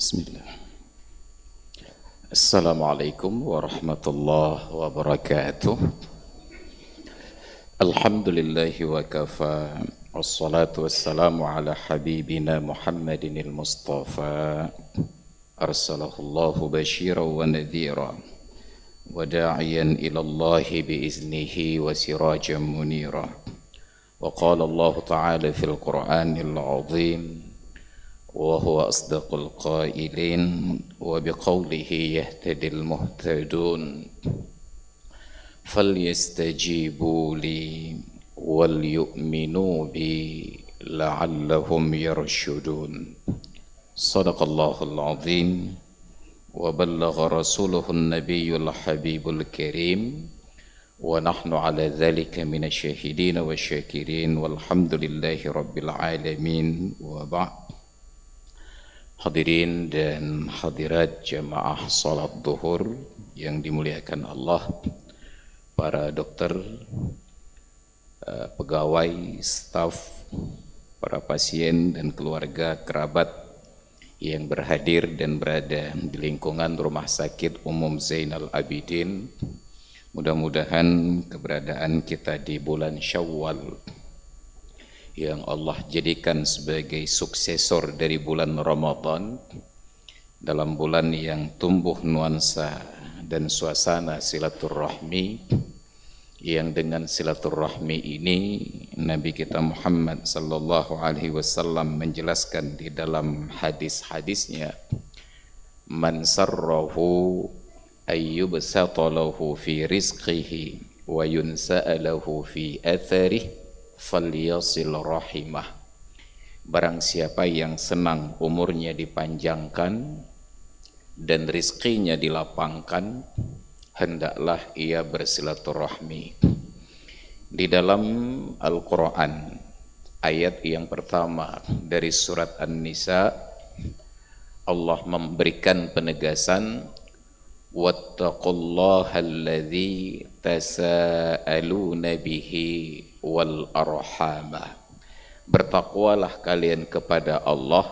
Bismillah. Assalamualaikum warahmatullahi wabarakatuh. Alhamdulillahi wa kafa. Wassalatu wassalamu ala habibina Muhammadinil Mustafa. Arsalahullahu basyiran wa nadhira wa da'iyan ilallahi biiznihi wa sirajan munira. Wa qala Allah ta'ala fil Qur'anil azim وهو أصدق القائلين وبقوله يهتدي المهتدون فليستجيبوا لي وليؤمنوا بي لعلهم يرشدون صدق الله العظيم وبلغ رسوله النبي الحبيب الكريم ونحن على ذلك من الشاهدين والشاكرين والحمد لله رب العالمين وبعد. Hadirin dan hadirat jamaah salat duhur yang dimuliakan Allah, para dokter, pegawai, staf, para pasien dan keluarga kerabat yang berhadir dan berada di lingkungan Rumah Sakit Umum Zainal Abidin. Mudah-mudahan keberadaan kita di bulan Syawal yang Allah jadikan sebagai suksesor dari bulan Ramadan, dalam bulan yang tumbuh nuansa dan suasana silaturahmi, yang dengan silaturahmi ini Nabi kita Muhammad sallallahu alaihi wasallam menjelaskan di dalam hadis-hadisnya, man sarrahu ayyubsata lahu fi rizqihi wa yunsa'a lahu fi atharihi falyasil rahimah. Barang siapa yang senang umurnya dipanjangkan dan rizkinya dilapangkan, hendaklah ia bersilaturahmi. Di dalam Al-Quran, ayat yang pertama dari surat An-Nisa, Allah memberikan penegasan, wattaqullaha alladzi tasaaluna bihi wal arhama. Bertakwalah kalian kepada Allah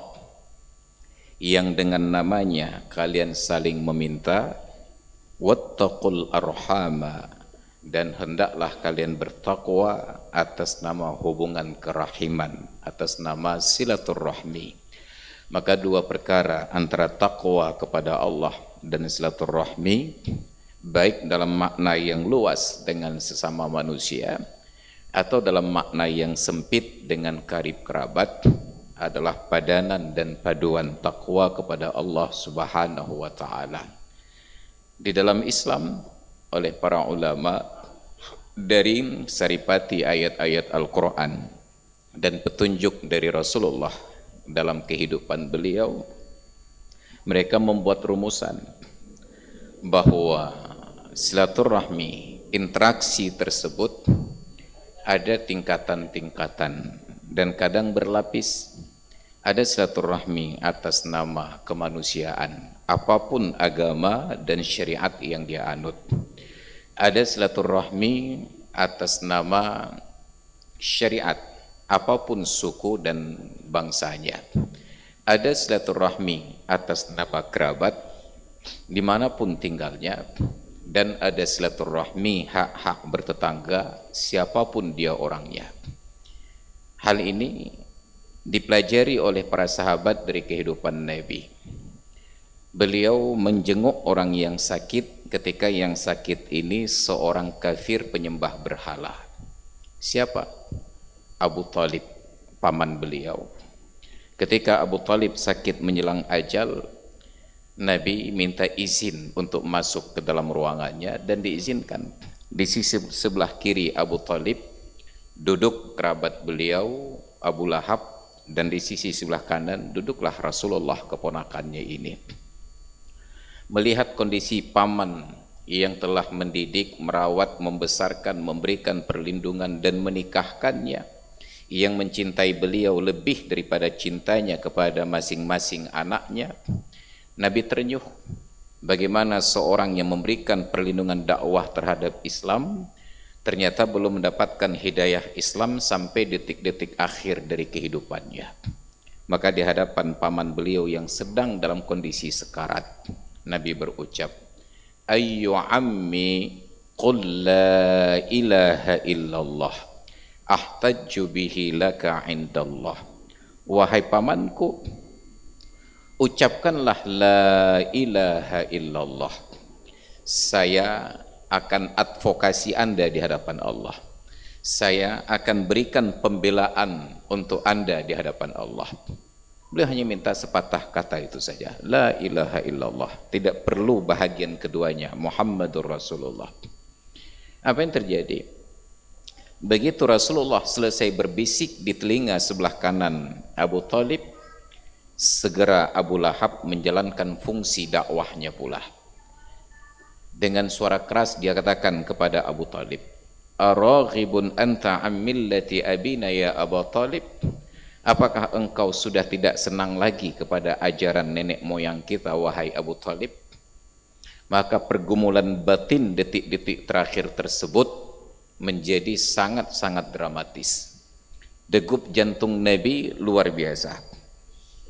yang dengan namanya kalian saling meminta, wattaqul arhama, dan hendaklah kalian bertakwa atas nama hubungan kerahiman, atas nama silaturahmi. Maka dua perkara antara takwa kepada Allah dan silaturahmi, baik dalam makna yang luas dengan sesama manusia atau dalam makna yang sempit dengan karib kerabat, adalah padanan dan paduan takwa kepada Allah Subhanahu wa taala. Di dalam Islam, oleh para ulama, dari saripati ayat-ayat Al-Quran dan petunjuk dari Rasulullah dalam kehidupan beliau, mereka membuat rumusan bahwa silaturahmi, interaksi tersebut ada tingkatan-tingkatan dan kadang berlapis. Ada silaturahmi atas nama kemanusiaan, apapun agama dan syariat yang dia anut. Ada silaturahmi atas nama syariat, apapun suku dan bangsanya. Ada silaturahmi atas nama kerabat, dimanapun tinggalnya. Dan ada silaturahmi hak-hak bertetangga, siapapun dia orangnya. Hal ini dipelajari oleh para sahabat dari kehidupan Nabi. Beliau menjenguk orang yang sakit ketika yang sakit ini seorang kafir penyembah berhala. Siapa? Abu Talib, paman beliau. Ketika Abu Talib sakit menjelang ajal, Nabi minta izin untuk masuk ke dalam ruangannya dan diizinkan. Di sisi sebelah kiri Abu Talib duduk kerabat beliau Abu Lahab, dan di sisi sebelah kanan duduklah Rasulullah keponakannya ini. Melihat kondisi paman yang telah mendidik, merawat, membesarkan, memberikan perlindungan dan menikahkannya, yang mencintai beliau lebih daripada cintanya kepada masing-masing anaknya, Nabi terenyuh bagaimana seorang yang memberikan perlindungan dakwah terhadap Islam ternyata belum mendapatkan hidayah Islam sampai detik-detik akhir dari kehidupannya. Maka di hadapan paman beliau yang sedang dalam kondisi sekarat, Nabi berucap, "Ayyu ammi qul la ilaha illallah ahtajju bihi laka indallah." Wahai pamanku, ucapkanlah la ilaha illallah. Saya akan advokasi Anda di hadapan Allah. Saya akan berikan pembelaan untuk Anda di hadapan Allah. Beliau hanya minta sepatah kata itu saja, la ilaha illallah. Tidak perlu bahagian keduanya, Muhammadur Rasulullah. Apa yang terjadi? Begitu Rasulullah selesai berbisik di telinga sebelah kanan Abu Talib, segera Abu Lahab menjalankan fungsi dakwahnya pula. Dengan suara keras dia katakan kepada Abu Talib, "Araghibun anta an millati abina ya Abu Talib?" Apakah engkau sudah tidak senang lagi kepada ajaran nenek moyang kita, wahai Abu Talib? Maka pergumulan batin detik-detik terakhir tersebut menjadi sangat-sangat dramatis. Degup jantung Nabi luar biasa.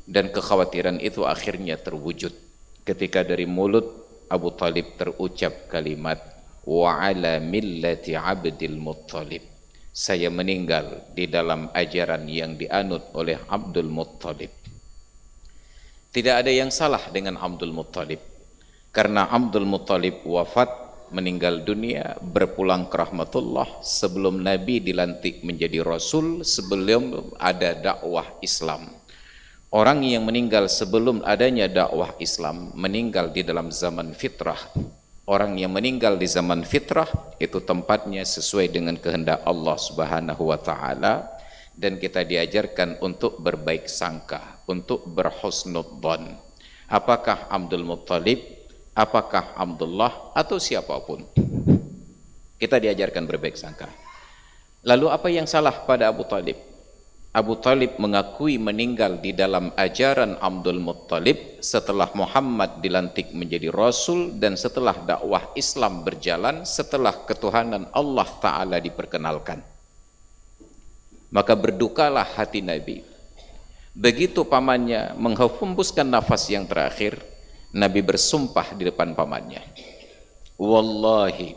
Dan kekhawatiran itu akhirnya terwujud ketika dari mulut Abu Talib terucap kalimat, "Wa ala millati Abdul Muttalib." Saya meninggal di dalam ajaran yang dianut oleh Abdul Muttalib. Tidak ada yang salah dengan Abdul Muttalib, karena Abdul Muttalib wafat, meninggal dunia, berpulang ke rahmatullah sebelum Nabi dilantik menjadi Rasul, sebelum ada dakwah Islam. Orang yang meninggal sebelum adanya dakwah Islam meninggal di dalam zaman fitrah. Orang yang meninggal di zaman fitrah itu tempatnya sesuai dengan kehendak Allah Subhanahu wa taala, dan kita diajarkan untuk berbaik sangka, untuk berhusnudzon. Apakah Abdul Muttalib, apakah Abdullah atau siapapun, kita diajarkan berbaik sangka. Lalu apa yang salah pada Abu Talib? Abu Talib mengakui meninggal di dalam ajaran Abdul Muttalib setelah Muhammad dilantik menjadi Rasul dan setelah dakwah Islam berjalan, setelah ketuhanan Allah Ta'ala diperkenalkan. Maka berdukalah hati Nabi. Begitu pamannya menghembuskan nafas yang terakhir, Nabi bersumpah di depan pamannya, "Wallahi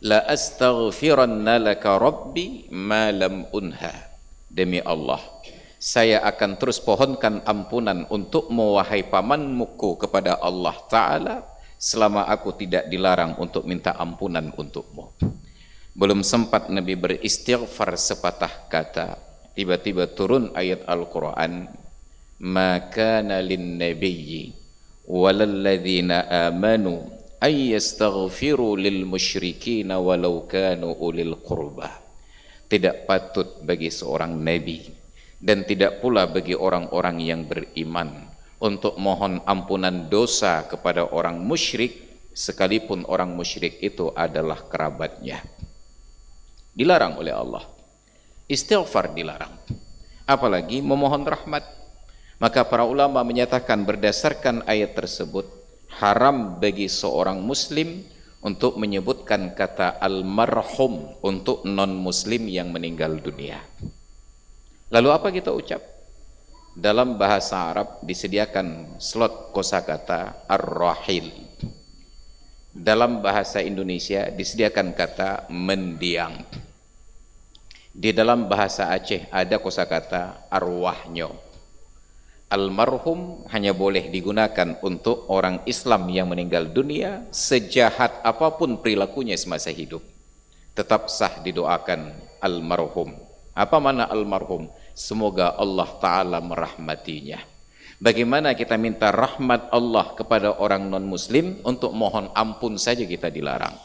la astaghfiranna laka rabbi ma lam unha." Demi Allah, saya akan terus pohonkan ampunan untukmu wahai pamanmuku kepada Allah Ta'ala selama aku tidak dilarang untuk minta ampunan untukmu. Belum sempat Nabi beristighfar sepatah kata, tiba-tiba turun ayat Al-Quran, "Ma kana lin nabiyyi walalladzina amanu ay yastaghfiru lil musyrikina walau kanu ulil qurbah." Tidak patut bagi seorang nabi dan tidak pula bagi orang-orang yang beriman untuk mohon ampunan dosa kepada orang musyrik, sekalipun orang musyrik itu adalah kerabatnya. Dilarang oleh Allah. Istighfar dilarang, apalagi memohon rahmat. Maka para ulama menyatakan berdasarkan ayat tersebut, haram bagi seorang muslim untuk menyebutkan kata almarhum untuk non-muslim yang meninggal dunia. Lalu apa kita ucap? Dalam bahasa Arab disediakan slot kosakata ar-rahil. Dalam bahasa Indonesia disediakan kata mendiang. Di dalam bahasa Aceh ada kosakata arwahnyo. Almarhum hanya boleh digunakan untuk orang Islam yang meninggal dunia, sejahat apapun perilakunya semasa hidup. Tetap sah didoakan almarhum. Apa makna almarhum? Semoga Allah Ta'ala merahmatinya. Bagaimana kita minta rahmat Allah kepada orang non-muslim, untuk mohon ampun saja kita dilarang.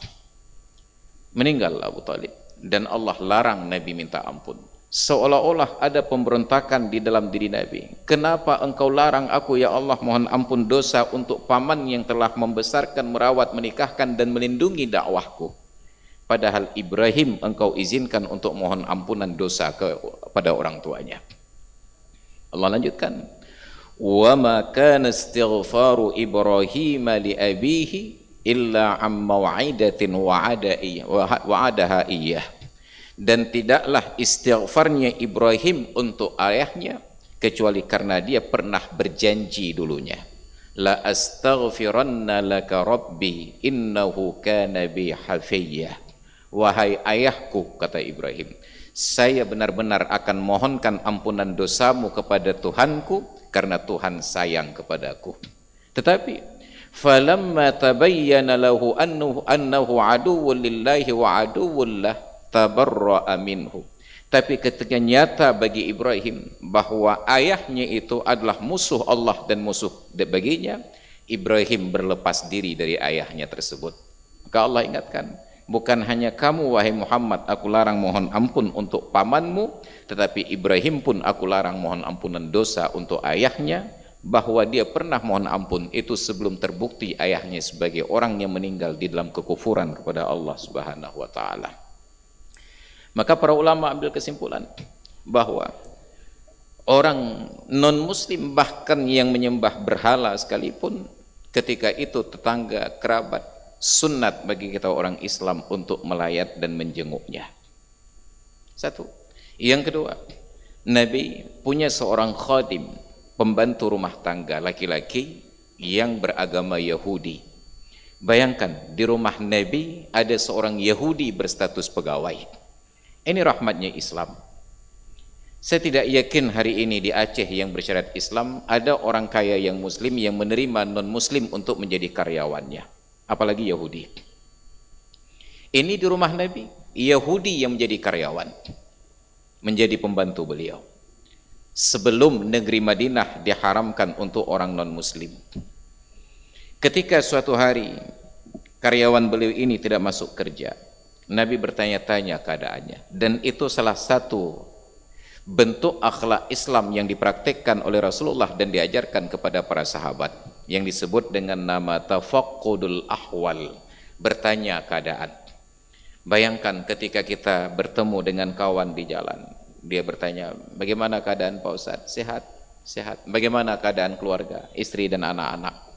Meninggal Abu Talib, dan Allah larang Nabi minta ampun. Seolah-olah ada pemberontakan di dalam diri Nabi. Kenapa engkau larang aku ya Allah mohon ampun dosa untuk paman yang telah membesarkan, merawat, menikahkan dan melindungi dakwahku? Padahal Ibrahim engkau izinkan untuk mohon ampunan dosa kepada orang tuanya. Allah lanjutkan, "Wa ma kana istighfaru Ibrahim li abihi illa am maw'idatin wa'adaha iyyah." Dan tidaklah istighfarnya Ibrahim untuk ayahnya kecuali karena dia pernah berjanji dulunya. La astaghfiranna laka rabbi innahu kana bi hafiyya. Wahai ayahku, kata Ibrahim, saya benar-benar akan mohonkan ampunan dosamu kepada Tuhanku karena Tuhan sayang kepadaku. Tetapi falamma tabayyana lahu annahu aduwwun lillahi wa aduwwun lah tabarra'a minhu. Tapi ketika nyata bagi Ibrahim bahwa ayahnya itu adalah musuh Allah dan musuh baginya, Ibrahim berlepas diri dari ayahnya tersebut. Maka Allah ingatkan, bukan hanya kamu wahai Muhammad aku larang mohon ampun untuk pamanmu, tetapi Ibrahim pun aku larang mohon ampunan dosa untuk ayahnya, bahwa dia pernah mohon ampun itu sebelum terbukti ayahnya sebagai orang yang meninggal di dalam kekufuran kepada Allah Subhanahu wa taala. Maka para ulama ambil kesimpulan bahwa orang non-muslim bahkan yang menyembah berhala sekalipun, ketika itu tetangga, kerabat, sunnat bagi kita orang Islam untuk melayat dan menjenguknya. Satu. Yang kedua, Nabi punya seorang khadim, pembantu rumah tangga laki-laki yang beragama Yahudi. Bayangkan di rumah Nabi ada seorang Yahudi berstatus pegawai. Ini rahmatnya Islam. Saya tidak yakin hari ini di Aceh yang bersyariat Islam ada orang kaya yang muslim yang menerima non-muslim untuk menjadi karyawannya, apalagi Yahudi. Ini di rumah Nabi, Yahudi yang menjadi karyawan, menjadi pembantu beliau. Sebelum negeri Madinah diharamkan untuk orang non-muslim. Ketika suatu hari karyawan beliau ini tidak masuk kerja, Nabi bertanya-tanya keadaannya, dan itu salah satu bentuk akhlak Islam yang dipraktikkan oleh Rasulullah dan diajarkan kepada para sahabat, yang disebut dengan nama tafaqqudul ahwal, bertanya keadaan. Bayangkan ketika kita bertemu dengan kawan di jalan, dia bertanya, bagaimana keadaan Pak Ustadz? Sehat? Sehat. Bagaimana keadaan keluarga, istri dan anak-anak?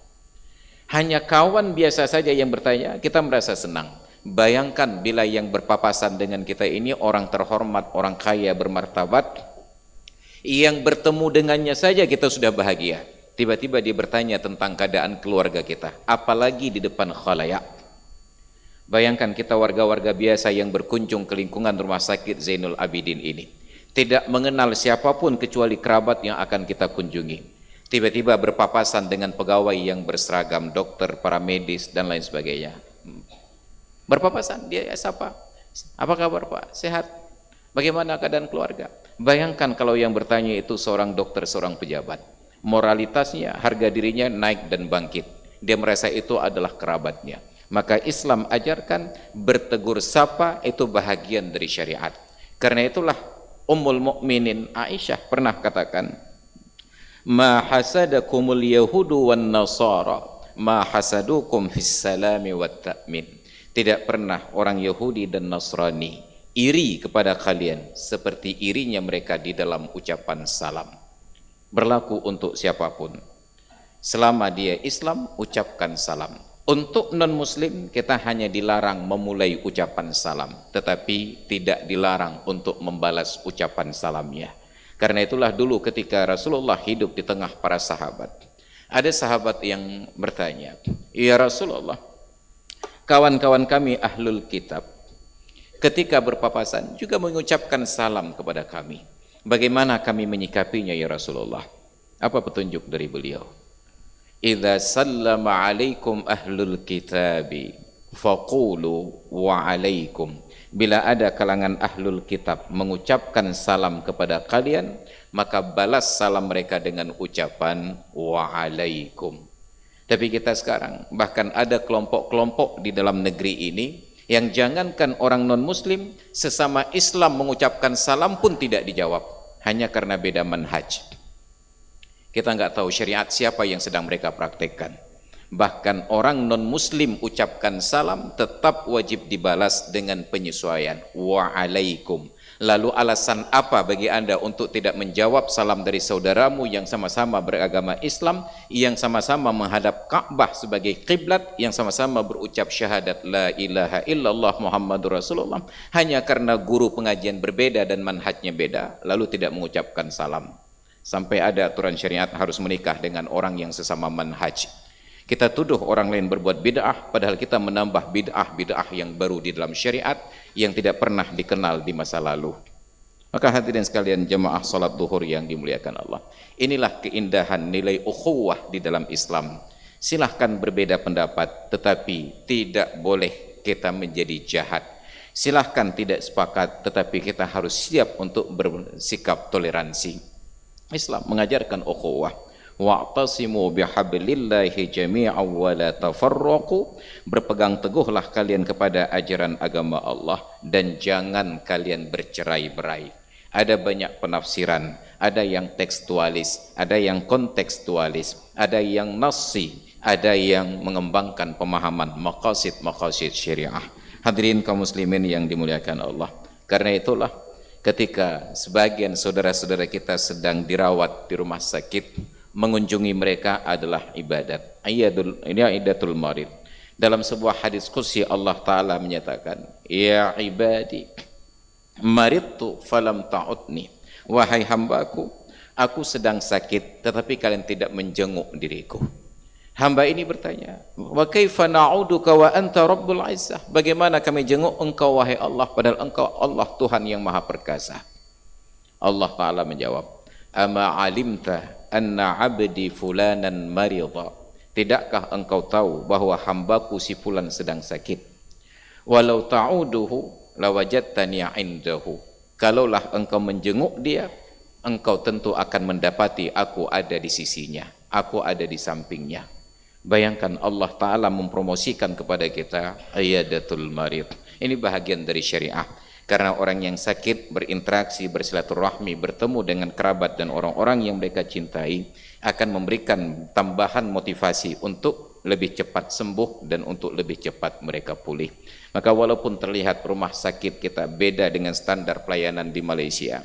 Hanya kawan biasa saja yang bertanya, kita merasa senang. Bayangkan bila yang berpapasan dengan kita ini orang terhormat, orang kaya, bermartabat, yang bertemu dengannya saja kita sudah bahagia. Tiba-tiba dia bertanya tentang keadaan keluarga kita, apalagi di depan khalayak. Bayangkan kita warga-warga biasa yang berkunjung ke lingkungan rumah sakit Zainul Abidin ini, tidak mengenal siapapun kecuali kerabat yang akan kita kunjungi. Tiba-tiba berpapasan dengan pegawai yang berseragam, dokter, para medis dan lain sebagainya. Berpapasan, dia sapa, apa kabar Pak? Sehat? Bagaimana keadaan keluarga? Bayangkan kalau yang bertanya itu seorang dokter, seorang pejabat, moralitasnya, harga dirinya naik dan bangkit, dia merasa itu adalah kerabatnya. Maka Islam ajarkan bertegur sapa itu bahagian dari syariat. Karena itulah Ummul Mukminin Aisyah pernah katakan, ma hasadakumul yahudu wan nasara ma hasadukum fis salami wat ta'min. Tidak pernah orang Yahudi dan Nasrani iri kepada kalian seperti irinya mereka di dalam ucapan salam. Berlaku untuk siapapun. Selama dia Islam, ucapkan salam. Untuk non-muslim, kita hanya dilarang memulai ucapan salam, tetapi tidak dilarang untuk membalas ucapan salamnya. Karena itulah dulu ketika Rasulullah hidup di tengah para sahabat, ada sahabat yang bertanya, ya Rasulullah, kawan-kawan kami ahlul kitab ketika berpapasan juga mengucapkan salam kepada kami. Bagaimana kami menyikapinya ya Rasulullah? Apa petunjuk dari beliau? Idza sallama alaikum ahlul kitabi faqulu wa alaikum. Bila ada kalangan ahlul kitab mengucapkan salam kepada kalian, maka balas salam mereka dengan ucapan wa alaikum. Tapi kita sekarang bahkan ada kelompok-kelompok di dalam negeri ini yang jangankan orang non-muslim, sesama Islam mengucapkan salam pun tidak dijawab, hanya karena beda manhaj. Kita nggak tahu syariat siapa yang sedang mereka praktekkan. Bahkan orang non-muslim ucapkan salam tetap wajib dibalas dengan penyesuaian, wa'alaikum. Lalu alasan apa bagi Anda untuk tidak menjawab salam dari saudaramu yang sama-sama beragama Islam, yang sama-sama menghadap Ka'bah sebagai kiblat, yang sama-sama berucap syahadat la ilaha illallah Muhammadur Rasulullah, hanya karena guru pengajian berbeda dan manhajnya beda, lalu tidak mengucapkan salam? Sampai ada aturan syariat harus menikah dengan orang yang sesama manhaj. Kita tuduh orang lain berbuat bid'ah, padahal kita menambah bid'ah yang baru di dalam syariat yang tidak pernah dikenal di masa lalu. Maka hadirin sekalian jemaah salat duhur yang dimuliakan Allah, inilah keindahan nilai ukhuwah di dalam Islam. Silahkan berbeda pendapat, tetapi tidak boleh kita menjadi jahat. Silahkan tidak sepakat, tetapi kita harus siap untuk bersikap toleransi. Islam mengajarkan ukhuwah. Wa'tasimu bihablillahi jami'an wa la tafarraqu. Berpegang teguhlah kalian kepada ajaran agama Allah dan jangan kalian bercerai-berai. Ada banyak penafsiran, ada yang tekstualis, ada yang kontekstualis, ada yang nassi, ada yang mengembangkan pemahaman maqasid syariah. Hadirin kaum muslimin yang dimuliakan Allah, karena itulah ketika sebagian saudara-saudara kita sedang dirawat di rumah sakit, mengunjungi mereka adalah ibadat. Iyadatul marid. Dalam sebuah hadis qudsi Allah Ta'ala menyatakan, ya ibadi maridtu falam ta'udni. Wahai hambaku, aku sedang sakit tetapi kalian tidak menjenguk diriku. Hamba ini bertanya, wa kaifa na'uduka wa anta rabbul izzah? Bagaimana kami jenguk engkau wahai Allah, padahal engkau Allah Tuhan yang maha perkasa. Allah Ta'ala menjawab, ama alimta anna abdi fulanan marida? Tidakkah engkau tahu bahwa hambaku si fulan sedang sakit? Walau ta'uduhu lawajadtani indahu. Kalaulah engkau menjenguk dia, engkau tentu akan mendapati aku ada di sisinya, aku ada di sampingnya. Bayangkan Allah Ta'ala mempromosikan kepada kita iyadatul marid. Ini bahagian dari syariah, karena orang yang sakit berinteraksi, bersilaturahmi, bertemu dengan kerabat dan orang-orang yang mereka cintai akan memberikan tambahan motivasi untuk lebih cepat sembuh dan untuk lebih cepat mereka pulih. Maka walaupun terlihat rumah sakit kita beda dengan standar pelayanan di Malaysia,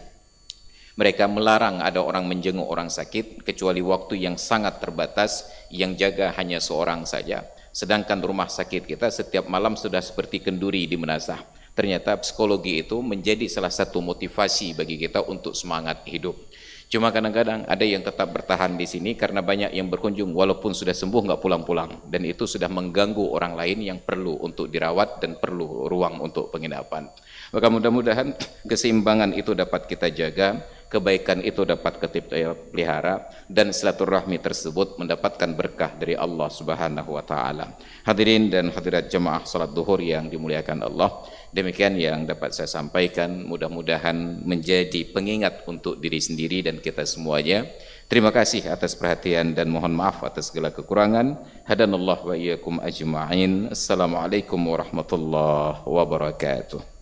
mereka melarang ada orang menjenguk orang sakit kecuali waktu yang sangat terbatas, yang jaga hanya seorang saja. Sedangkan rumah sakit kita setiap malam sudah seperti kenduri di menasah. Ternyata psikologi itu menjadi salah satu motivasi bagi kita untuk semangat hidup. Cuma kadang-kadang ada yang tetap bertahan di sini karena banyak yang berkunjung walaupun sudah sembuh nggak pulang-pulang, dan itu sudah mengganggu orang lain yang perlu untuk dirawat dan perlu ruang untuk penginapan. Maka mudah-mudahan keseimbangan itu dapat kita jaga, kebaikan itu dapat kita pelihara, dan silaturahmi tersebut mendapatkan berkah dari Allah Subhanahu wa taala. Hadirin dan hadirat jemaah salat duhur yang dimuliakan Allah, demikian yang dapat saya sampaikan, mudah-mudahan menjadi pengingat untuk diri sendiri dan kita semuanya. Terima kasih atas perhatian dan mohon maaf atas segala kekurangan. Hadanallahu wa iyyakum ajma'in. Assalamualaikum warahmatullahi wabarakatuh.